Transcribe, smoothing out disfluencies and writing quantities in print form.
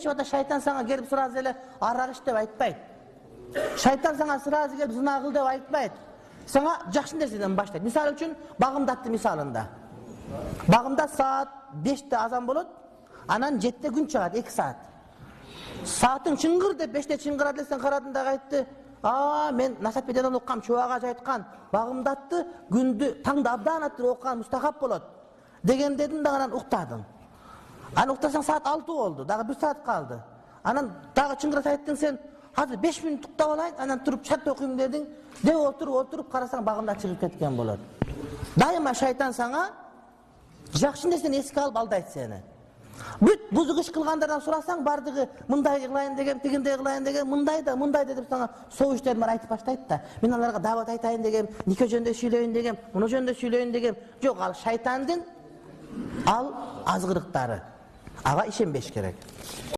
Чода шайтан саңа келип сразу эле арак иш деп айтпайт. Шайтан саңа сразу келип зына кыл деп айтпайт. Саңа жакшы нерседен баштайт. Мисалы үчүн багымдатты мисалында. Багымда саат 5-те азан болот, анан 7-те күн чыгат 2 саат. Саатың чыңгыр деп 5-те чыңгырат элесен карадым да айтты. Мен Насатбекден оккам, чубага айткан. Багымдатты күндү таңда абдан аттырып оккан мустахап болот деген дедим да анан уктадым. Анан уктасаң саат 6 болду, дагы 1 саат калды. Анан дагы чыңгырат айттың сен, азыр 5 мүнөт уктап алайын, анан туруп чат окуйм дедиң. Деп отуруп карасаң багымда чыгып кеткен болот. Дайыма шайтан саңа жакшы нерсени эске алып алдайт сени. Бүт бузук иш кылгандардан сурасаң, бардыгы мындай кылайын деген, тигиндей кылайын деген, мындай да деп сага соо иштерин бар айтып баштайт да. Мен аларга дават айтайын дегем, нике жөнүндө сүйлөйүн дегем, муну жөнүндө сүйлөйүн дегем. Жок, ал шайтандын ал азгырыктары. Ага ишенбеш керек.